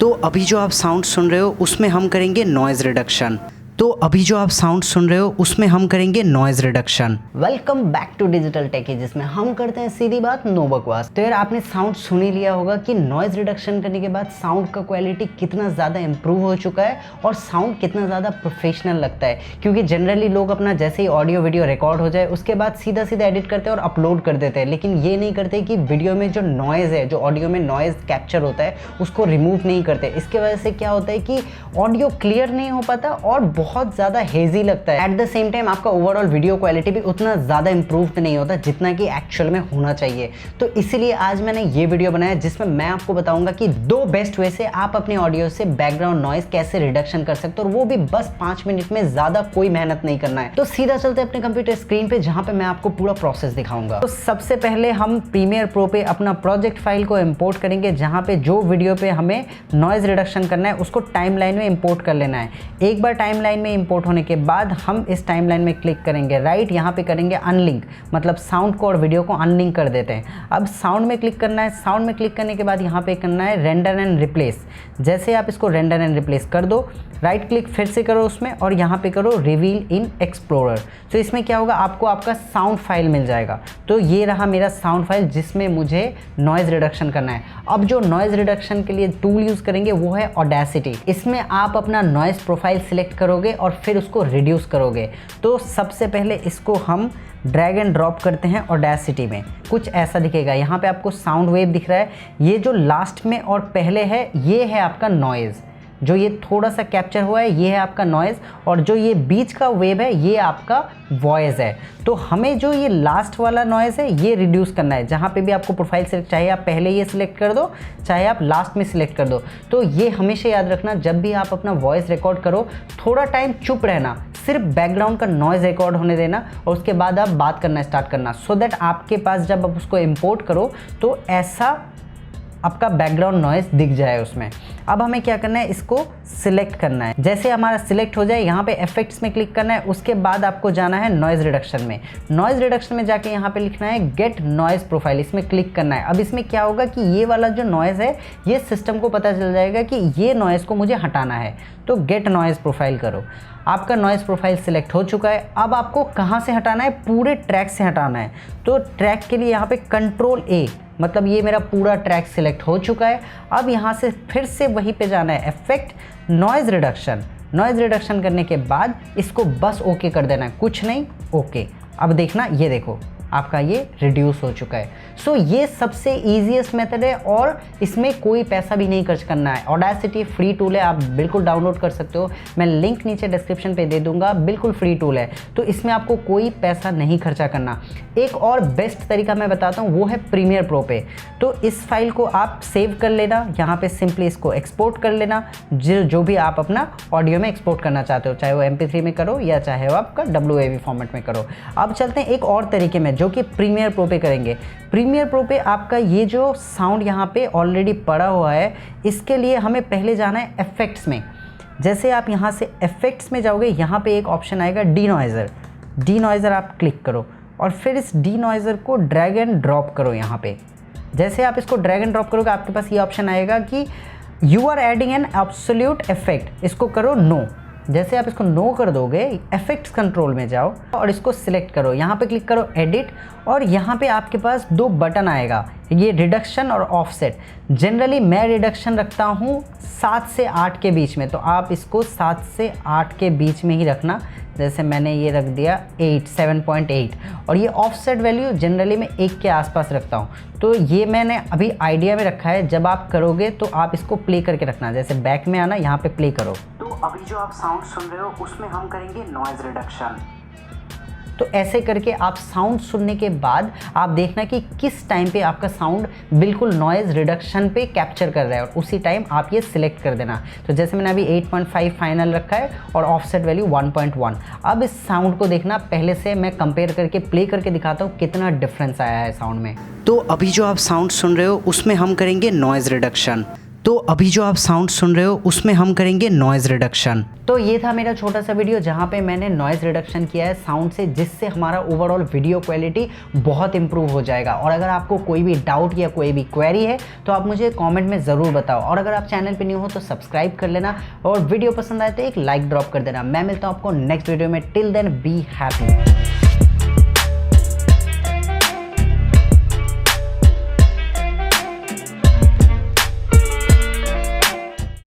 तो अभी जो आप साउंड सुन रहे हो उसमें हम करेंगे नॉइज़ रिडक्शन। तो अभी जो आप साउंड सुन रहे हो उसमें हम करेंगे noise reduction. Welcome back to digital techie, जिसमें हम करते हैं सीधी बात, नो बकवास। तो यार आपने साउंड सुन ही लिया होगा कि नॉइज़ रिडक्शन करने के बाद साउंड का क्वालिटी कितना ज़्यादा इंप्रूव हो चुका है और साउंड कितना ज़्यादा प्रोफेशनल लगता है। क्योंकि जनरली लोग अपना जैसे ही ऑडियो वीडियो रिकॉर्ड हो जाए उसके बाद सीधा सीधा एडिट करते हैं और अपलोड कर देते हैं, लेकिन ये नहीं करते कि वीडियो में जो नॉइज़ है, जो ऑडियो में नॉइज़ कैप्चर होता है उसको रिमूव नहीं करते। इसके वजह से क्या होता है कि ऑडियो क्लियर नहीं हो पाता और बहुत ज़्यादा हेजी लगता है। एट द सेम टाइम आपका ओवरऑल वीडियो क्वालिटी भी उतना ज़्यादा इंप्रूव्ड नहीं होता जितना कि एक्चुअल में होना चाहिए। तो इसीलिए आज मैंने ये वीडियो बनाया जिसमें मैं आपको बताऊंगा कि 2 बेस्ट वे से आप अपने ऑडियो से बैकग्राउंड नॉइज कैसे रिडक्शन कर सकते हो, और वो भी बस 5 मिनट में, ज़्यादा कोई मेहनत नहीं करना है। तो सीधा चलते हैं अपने कंप्यूटर स्क्रीन पे जहाँ पे मैं आपको पूरा प्रोसेस दिखाऊंगा। तो सबसे पहले हम प्रीमियर प्रो पे अपना प्रोजेक्ट फाइल को इम्पोर्ट करेंगे, जहाँ पे जो वीडियो पे हमें नॉइज रिडक्शन करना है उसको टाइमलाइन में इंपोर्ट कर लेना है। एक बार टाइमलाइन में इंपोर्ट होने के बाद हम इस टाइमलाइन में क्लिक करेंगे राइट, यहाँ पे करेंगे अनलिंक, मतलब साउंड को और वीडियो को अनलिंक कर देते हैं। अब साउंड में क्लिक करना है। साउंड में क्लिक करने के बाद यहाँ पे करना है रेंडर एंड रिप्लेस। जैसे आप इसको रेंडर एंड रिप्लेस कर दो, राइट क्लिक फिर से करो उसमें और यहाँ पे करो रिवील इन एक्सप्लोरर। तो इसमें क्या होगा, आपको आपका साउंड फाइल मिल जाएगा। तो ये रहा मेरा साउंड फाइल जिसमें मुझे नॉइज़ रिडक्शन करना है। अब जो नॉइज़ रिडक्शन के लिए टूल यूज़ करेंगे वो है ऑडेसिटी। इसमें आप अपना नॉइज़ प्रोफाइल सिलेक्ट करोगे और फिर उसको रिड्यूस करोगे। तो सबसे पहले इसको हम ड्रैग एंड ड्रॉप करते हैं ऑडेसिटी में। कुछ ऐसा दिखेगा, यहाँ पे आपको साउंड वेव दिख रहा है। ये जो लास्ट में और पहले है ये है आपका नॉइज़, जो ये थोड़ा सा कैप्चर हुआ है ये है आपका नॉइज़, और जो ये बीच का वेव है ये आपका वॉइस है। तो हमें जो ये लास्ट वाला नॉइज़ है ये रिड्यूस करना है। जहाँ पे भी आपको प्रोफाइल सेलेक्ट, चाहे आप पहले ये सिलेक्ट कर दो चाहे आप लास्ट में सिलेक्ट कर दो। तो ये हमेशा याद रखना, जब भी आप अपना वॉइस रिकॉर्ड करो थोड़ा टाइम चुप रहना, सिर्फ बैकग्राउंड का नॉइज़ रिकॉर्ड होने देना और उसके बाद आप बात करना स्टार्ट करना, सो दैट आपके पास जब आप उसको इंपोर्ट करो तो ऐसा आपका बैकग्राउंड नॉइज़ दिख जाए उसमें। अब हमें क्या करना है, इसको सिलेक्ट करना है। जैसे हमारा सिलेक्ट हो जाए यहाँ पे इफेक्ट्स में क्लिक करना है, उसके बाद आपको जाना है नॉइज़ रिडक्शन में। नॉइज़ रिडक्शन में जाके यहाँ पे लिखना है गेट नॉइज़ प्रोफाइल, इसमें क्लिक करना है। अब इसमें क्या होगा कि ये वाला जो नॉइज़ है ये सिस्टम को पता चल जाएगा कि ये नॉइज़ को मुझे हटाना है। तो गेट नॉइज़ प्रोफाइल करो। आपका नॉइज़ प्रोफाइल सिलेक्ट हो चुका है। अब आपको कहाँ से हटाना है, पूरे ट्रैक से हटाना है। तो ट्रैक के लिए यहाँ पे कंट्रोल A, मतलब ये मेरा पूरा ट्रैक सिलेक्ट हो चुका है। अब यहाँ से फिर से वहीं पे जाना है effect noise reduction. Noise reduction करने के बाद इसको बस ओके कर देना है, कुछ नहीं, ओके। अब देखना, ये देखो आपका ये रिड्यूस हो चुका है। सो ये सबसे ईजीएस्ट मेथड है और इसमें कोई पैसा भी नहीं खर्च करना है। ऑडेसिटी फ्री टूल है, आप बिल्कुल डाउनलोड कर सकते हो, मैं लिंक नीचे डिस्क्रिप्शन पे दे दूंगा। बिल्कुल फ्री टूल है, तो इसमें आपको कोई पैसा नहीं खर्चा करना। एक और बेस्ट तरीका मैं बताता हूँ, वो है प्रीमियर प्रो पे। तो इस फाइल को आप सेव कर लेना, यहाँ पे सिंपली इसको एक्सपोर्ट कर लेना, जो भी आप अपना ऑडियो में एक्सपोर्ट करना चाहते हो, चाहे वो MP3 में करो या चाहे वो आपका WAV फॉर्मेट में करो। अब चलते हैं एक और तरीके में जो कि प्रीमियर प्रो पे करेंगे। प्रीमियर प्रो पे आपका ये जो साउंड यहाँ पे ऑलरेडी पड़ा हुआ है, इसके लिए हमें पहले जाना है इफेक्ट्स में। जैसे आप यहाँ से इफेक्ट्स में जाओगे, यहाँ पे एक ऑप्शन आएगा डीनॉइज़र। डीनॉइज़र आप क्लिक करो और फिर इस डीनॉइज़र को ड्रैग एंड ड्रॉप करो यहाँ पे। जैसे आप इसको ड्रैग एंड ड्रॉप करोगे आपके पास ये ऑप्शन आएगा कि you are adding an absolute effect, इसको करो नो। जैसे आप इसको नो कर दोगे, इफेक्ट्स कंट्रोल में जाओ और इसको सिलेक्ट करो, यहाँ पे क्लिक करो एडिट, और यहाँ पे आपके पास 2 बटन आएगा, ये रिडक्शन और ऑफसेट। जनरली मैं रिडक्शन रखता हूँ 7 से 8 के बीच में, तो आप इसको 7 से 8 के बीच में ही रखना। जैसे मैंने ये रख दिया 7.8, और ये ऑफसेट वैल्यू जनरली मैं 1 के आसपास रखता हूँ। तो ये मैंने अभी आइडिया में रखा है, जब आप करोगे तो आप इसको प्ले करके रखना। जैसे बैक में आना, यहाँ पे प्ले करो। तो अभी जो आप साउंड सुन रहे हो उसमें हम करेंगे नॉइज़ रिडक्शन। तो ऐसे करके आप साउंड सुनने के बाद आप देखना कि किस टाइम पे आपका साउंड बिल्कुल नॉइज़ रिडक्शन पे कैप्चर कर रहा है, और उसी टाइम आप ये सिलेक्ट कर देना। तो जैसे मैंने अभी 8.5 फाइनल रखा है और ऑफसेट वैल्यू 1.1। अब इस साउंड को देखना, पहले से मैं कंपेयर करके प्ले करके दिखाता हूँ कितना डिफरेंस आया है साउंड में। तो अभी जो आप साउंड सुन रहे हो उसमें हम करेंगे नॉइज़ रिडक्शन। तो अभी जो आप साउंड सुन रहे हो उसमें हम करेंगे नॉइज़ रिडक्शन। तो ये था मेरा छोटा सा वीडियो जहाँ पे मैंने नॉइज़ रिडक्शन किया है साउंड से, जिससे हमारा ओवरऑल वीडियो क्वालिटी बहुत इंप्रूव हो जाएगा। और अगर आपको कोई भी डाउट या कोई भी क्वेरी है तो आप मुझे कमेंट में ज़रूर बताओ, और अगर आप चैनल पे न्यू हो तो सब्सक्राइब कर लेना, और वीडियो पसंद आए तो एक लाइक ड्रॉप कर देना। मैं मिलता हूँ आपको नेक्स्ट वीडियो में। Till then be happy.